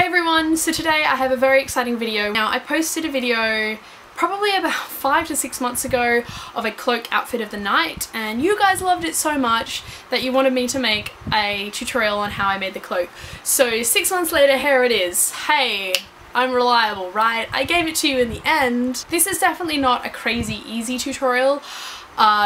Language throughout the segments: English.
Hey everyone, so today I have a very exciting video. Now I posted a video probably about 5 to 6 months ago of a cloak outfit of the night, and you guys loved it so much that you wanted me to make a tutorial on how I made the cloak. So 6 months later, here it is. Hey, I'm reliable, right? I gave it to you in the end. This is definitely not a crazy easy tutorial.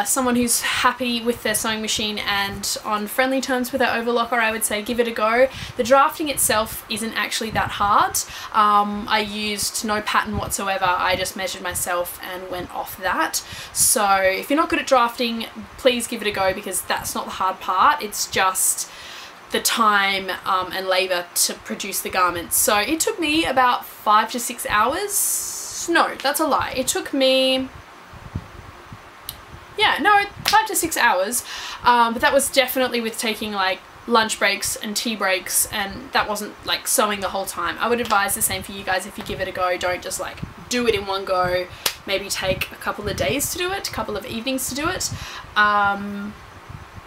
Someone who's happy with their sewing machine and on friendly terms with their overlocker, I would say give it a go. The drafting itself isn't actually that hard. I used no pattern whatsoever. I just measured myself and went off that. So if you're not good at drafting, please give it a go, because that's not the hard part. It's just the time and labour to produce the garments. So it took me about 5 to 6 hours. No, that's a lie. It took me 5 to 6 hours, but that was definitely with taking like lunch breaks and tea breaks, and that wasn't like sewing the whole time. I would advise the same for you guys. If you give it a go, don't just like do it in one go. Maybe take a couple of days to do it, a couple of evenings to do it.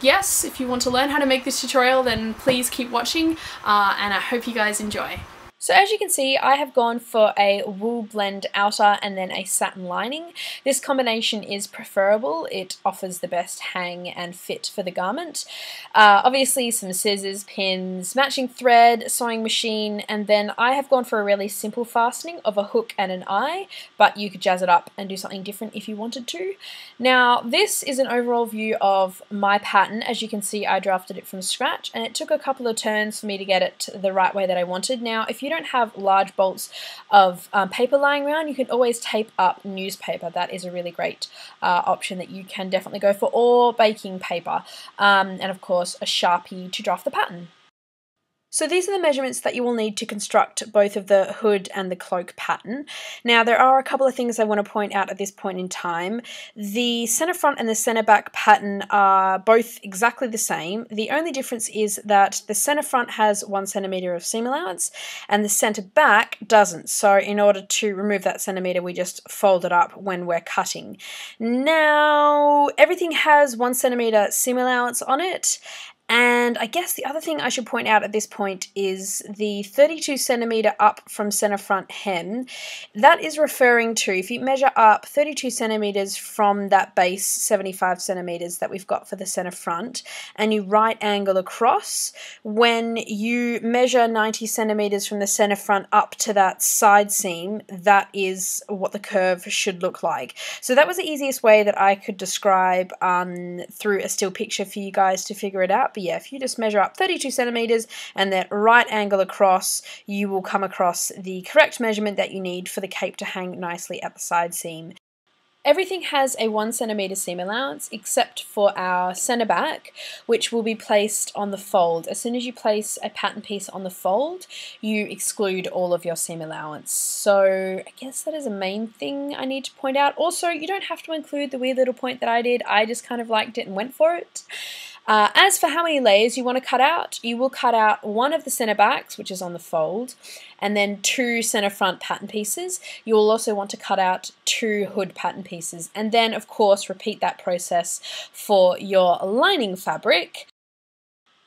Yes, if you want to learn how to make this tutorial, then please keep watching, and I hope you guys enjoy. So as you can see, I have gone for a wool blend outer and then a satin lining. This combination is preferable. It offers the best hang and fit for the garment. Obviously some scissors, pins, matching thread, sewing machine, and then I have gone for a really simple fastening of a hook and an eye, but you could jazz it up and do something different if you wanted to. Now this is an overall view of my pattern. As you can see, I drafted it from scratch, and it took a couple of turns for me to get it the right way that I wanted. Now if you don't have large bolts of paper lying around, you can always tape up newspaper. That is a really great option that you can definitely go for, or baking paper, and of course a Sharpie to draft the pattern. So these are the measurements that you will need to construct both of the hood and the cloak pattern. Now there are a couple of things I want to point out at this point in time. The centre front and the centre back pattern are both exactly the same. The only difference is that the centre front has 1 centimetre of seam allowance and the centre back doesn't. So in order to remove that centimetre, we just fold it up when we're cutting. Now everything has 1 centimetre seam allowance on it. And I guess the other thing I should point out at this point is the 32 centimetre up from centre front hem. That is referring to, if you measure up 32 centimetres from that base 75 centimetres that we've got for the centre front, and you right angle across, when you measure 90 centimetres from the centre front up to that side seam, that is what the curve should look like. So that was the easiest way that I could describe through a still picture for you guys to figure it out. But yeah, if you just measure up 32 centimetres and then right angle across, you will come across the correct measurement that you need for the cape to hang nicely at the side seam. Everything has a 1 centimetre seam allowance except for our centre back, which will be placed on the fold. As soon as you place a pattern piece on the fold, you exclude all of your seam allowance. So I guess that is a main thing I need to point out. Also, you don't have to include the weird little point that I did. I just kind of liked it and went for it. As for how many layers you want to cut out, you will cut out one of the centre backs, which is on the fold, and then 2 centre front pattern pieces. You will also want to cut out 2 hood pattern pieces, and then of course repeat that process for your lining fabric.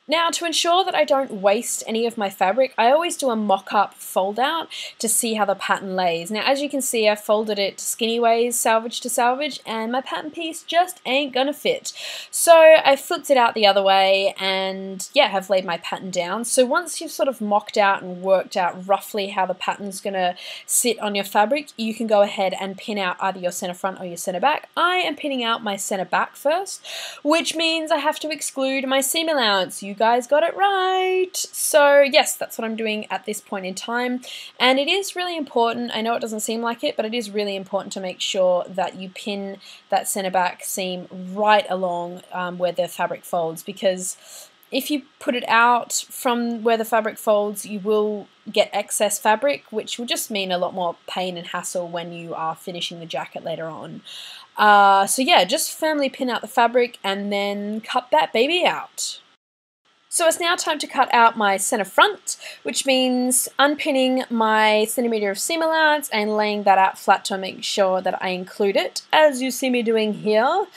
Now, to ensure that I don't waste any of my fabric, I always do a mock-up fold-out to see how the pattern lays. Now, as you can see, I folded it skinny ways, salvage to salvage, and my pattern piece just ain't gonna fit. So I flipped it out the other way and, yeah, have laid my pattern down. So once you've sort of mocked out and worked out roughly how the pattern's gonna sit on your fabric, you can go ahead and pin out either your centre front or your centre back. I am pinning out my centre back first, which means I have to exclude my seam allowance. You guys got it right. So yes, that's what I'm doing at this point in time, and it is really important. I know it doesn't seem like it, but it is really important to make sure that you pin that centre back seam right along where the fabric folds, because if you put it out from where the fabric folds, you will get excess fabric, which will just mean a lot more pain and hassle when you are finishing the jacket later on. So yeah, just firmly pin out the fabric and then cut that baby out. So it's now time to cut out my centre front, which means unpinning my centimetre of seam allowance and laying that out flat to make sure that I include it, as you see me doing here.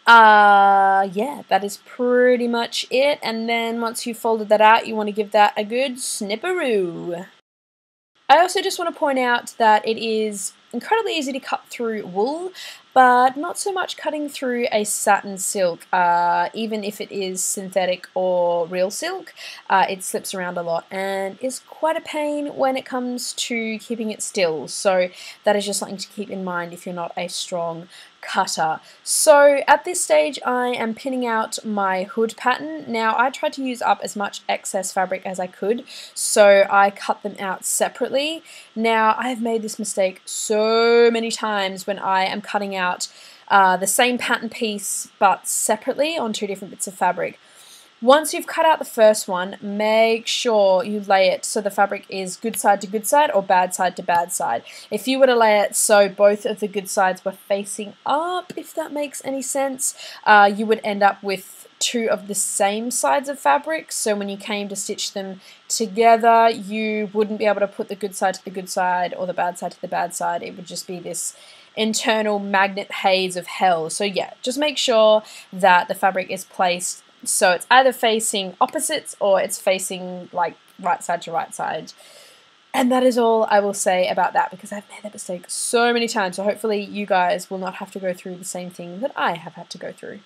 Yeah, that is pretty much it. And then once you've folded that out, you want to give that a good snipperoo. I also just want to point out that it is incredibly easy to cut through wool, but not so much cutting through a satin silk. Even if it is synthetic or real silk, it slips around a lot and is quite a pain when it comes to keeping it still. So that is just something to keep in mind if you're not a strong cutter. So at this stage I am pinning out my hood pattern. Now I tried to use up as much excess fabric as I could, so I cut them out separately. Now I have made this mistake so many times when I am cutting out the same pattern piece but separately on two different bits of fabric. Once you've cut out the first one, make sure you lay it so the fabric is good side to good side or bad side to bad side. If you were to lay it so both of the good sides were facing up, if that makes any sense, you would end up with two of the same sides of fabric. So when you came to stitch them together, you wouldn't be able to put the good side to the good side or the bad side to the bad side. It would just be this internal magnet haze of hell. So yeah, just make sure that the fabric is placed so it's either facing opposites or it's facing like right side to right side. And that is all I will say about that, because I've made that mistake so many times. So hopefully you guys will not have to go through the same thing that I have had to go through.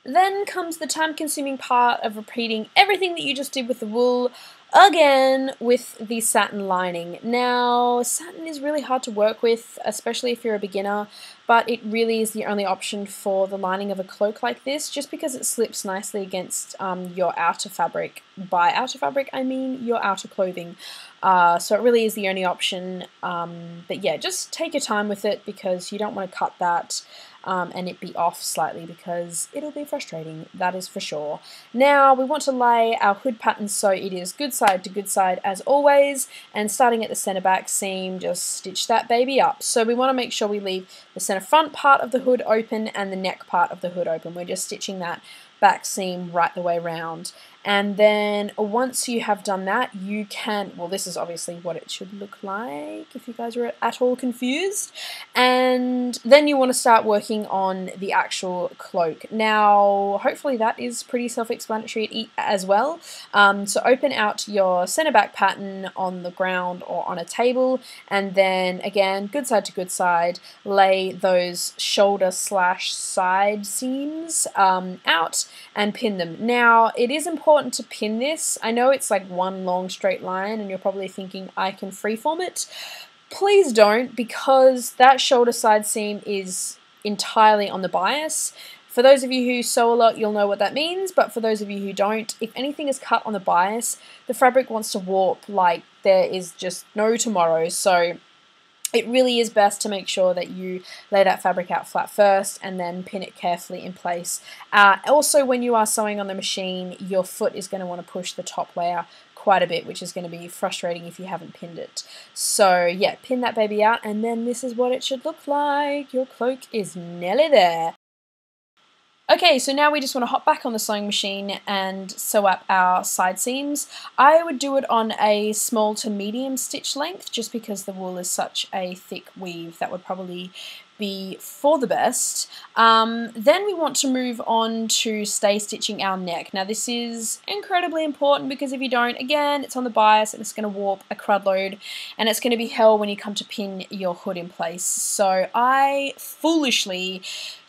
Then comes the time-consuming part of repeating everything that you just did with the wool again with the satin lining. Now, satin is really hard to work with, especially if you're a beginner, but it really is the only option for the lining of a cloak like this, just because it slips nicely against your outer fabric. By outer fabric, I mean your outer clothing. So it really is the only option, but yeah, just take your time with it because you don't want to cut that and it be off slightly, because it'll be frustrating, that is for sure. Now we want to lay our hood pattern so it is good side to good side as always, and starting at the center back seam, just stitch that baby up. So we want to make sure we leave the center front part of the hood open and the neck part of the hood open. We're just stitching that back seam right the way round. And then once you have done that, you can, well, this is obviously what it should look like if you guys are at all confused. And then you want to start working on the actual cloak. Now, hopefully that is pretty self-explanatory as well. So open out your center back pattern on the ground or on a table, and then again, good side to good side, lay those shoulder slash side seams out and pin them. Now, it is important to pin this. I know it's like one long straight line and you're probably thinking I can freeform it. Please don't, because that shoulder side seam is entirely on the bias. For those of you who sew a lot, you'll know what that means, but for those of you who don't, if anything is cut on the bias, the fabric wants to warp like there is just no tomorrow. So it really is best to make sure that you lay that fabric out flat first and then pin it carefully in place. Also, when you are sewing on the machine, your foot is going to want to push the top layer quite a bit, which is going to be frustrating if you haven't pinned it. So yeah, pin that baby out, and then this is what it should look like. Your cloak is nearly there. Okay, so now we just want to hop back on the sewing machine and sew up our side seams. I would do it on a small to medium stitch length, just because the wool is such a thick weave. That would probably be for the best. Then we want to move on to stay stitching our neck. Now this is incredibly important, because if you don't, again, it's on the bias and it's going to warp a crud load, and it's going to be hell when you come to pin your hood in place. So I foolishly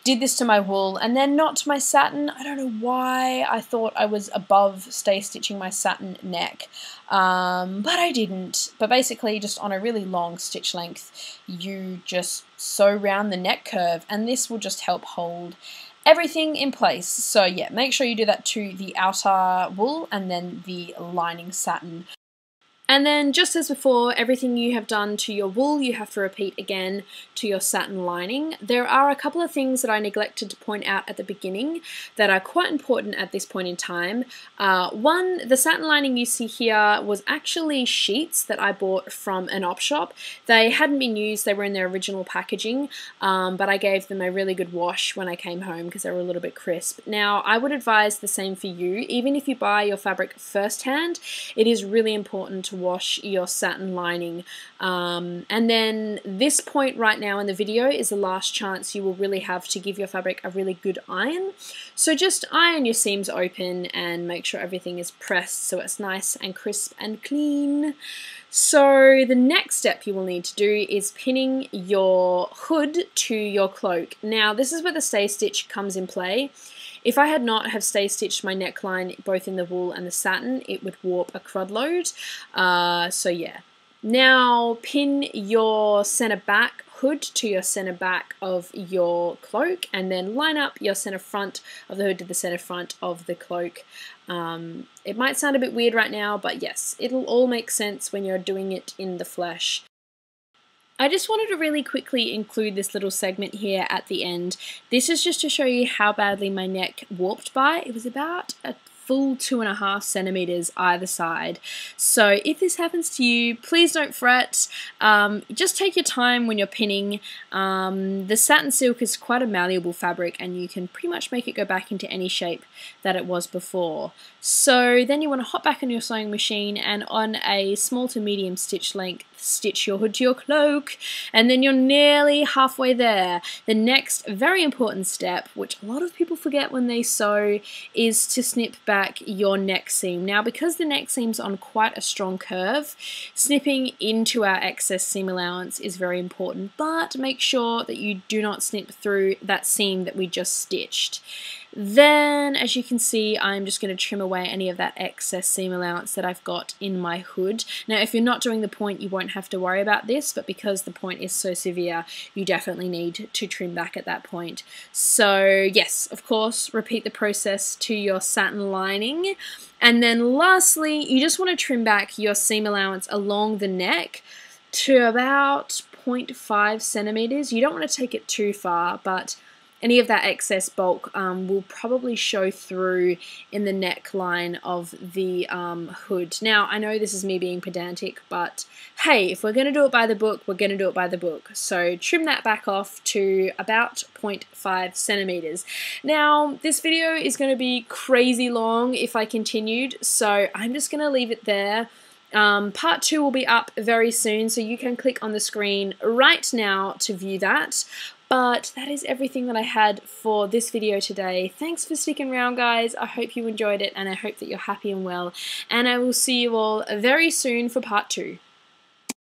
did this to my wool and then not to my satin. I don't know why I thought I was above stay stitching my satin neck, but I didn't. But basically, just on a really long stitch length, you just sew round the neck curve, and this will just help hold everything in place. So yeah, make sure you do that to the outer wool and then the lining satin. And then, just as before, everything you have done to your wool, you have to repeat again to your satin lining. There are a couple of things that I neglected to point out at the beginning that are quite important at this point in time. One, the satin lining you see here was actually sheets that I bought from an op shop. They hadn't been used, they were in their original packaging, but I gave them a really good wash when I came home because they were a little bit crisp. Now, I would advise the same for you. Even if you buy your fabric firsthand, it is really important to wash your satin lining. And then this point right now in the video is the last chance you will really have to give your fabric a really good iron. So just iron your seams open and make sure everything is pressed so it's nice and crisp and clean. So the next step you will need to do is pinning your hood to your cloak. Now this is where the stay stitch comes in play. If I had not have stay stitched my neckline both in the wool and the satin, it would warp a crud load. So yeah. Now pin your center back hood to your center back of your cloak, and then line up your center front of the hood to the center front of the cloak. It might sound a bit weird right now, but yes, it'll all make sense when you're doing it in the flesh. I just wanted to really quickly include this little segment here at the end. This is just to show you how badly my neck warped by. It was about a full 2.5 centimeters either side. So if this happens to you, please don't fret. Just take your time when you're pinning. The satin silk is quite a malleable fabric and you can pretty much make it go back into any shape that it was before. So then you want to hop back on your sewing machine and on a small to medium stitch length stitch your hood to your cloak, and then you're nearly halfway there. The next very important step, which a lot of people forget when they sew, is to snip back your neck seam. Now because the neck seam's on quite a strong curve, snipping into our excess seam allowance is very important, but make sure that you do not snip through that seam that we just stitched. Then, as you can see, I'm just going to trim away any of that excess seam allowance that I've got in my hood. Now, if you're not doing the point, you won't have to worry about this, but because the point is so severe, you definitely need to trim back at that point. So, yes, of course, repeat the process to your satin lining. And then lastly, you just want to trim back your seam allowance along the neck to about 0.5 centimeters. You don't want to take it too far, but any of that excess bulk will probably show through in the neckline of the hood. Now, I know this is me being pedantic, but hey, if we're going to do it by the book, we're going to do it by the book. So trim that back off to about 0.5 centimeters. Now, this video is going to be crazy long if I continued, so I'm just going to leave it there. Part 2 will be up very soon, so you can click on the screen right now to view that. But that is everything that I had for this video today. Thanks for sticking around, guys. I hope you enjoyed it, and I hope that you're happy and well. And I will see you all very soon for part 2.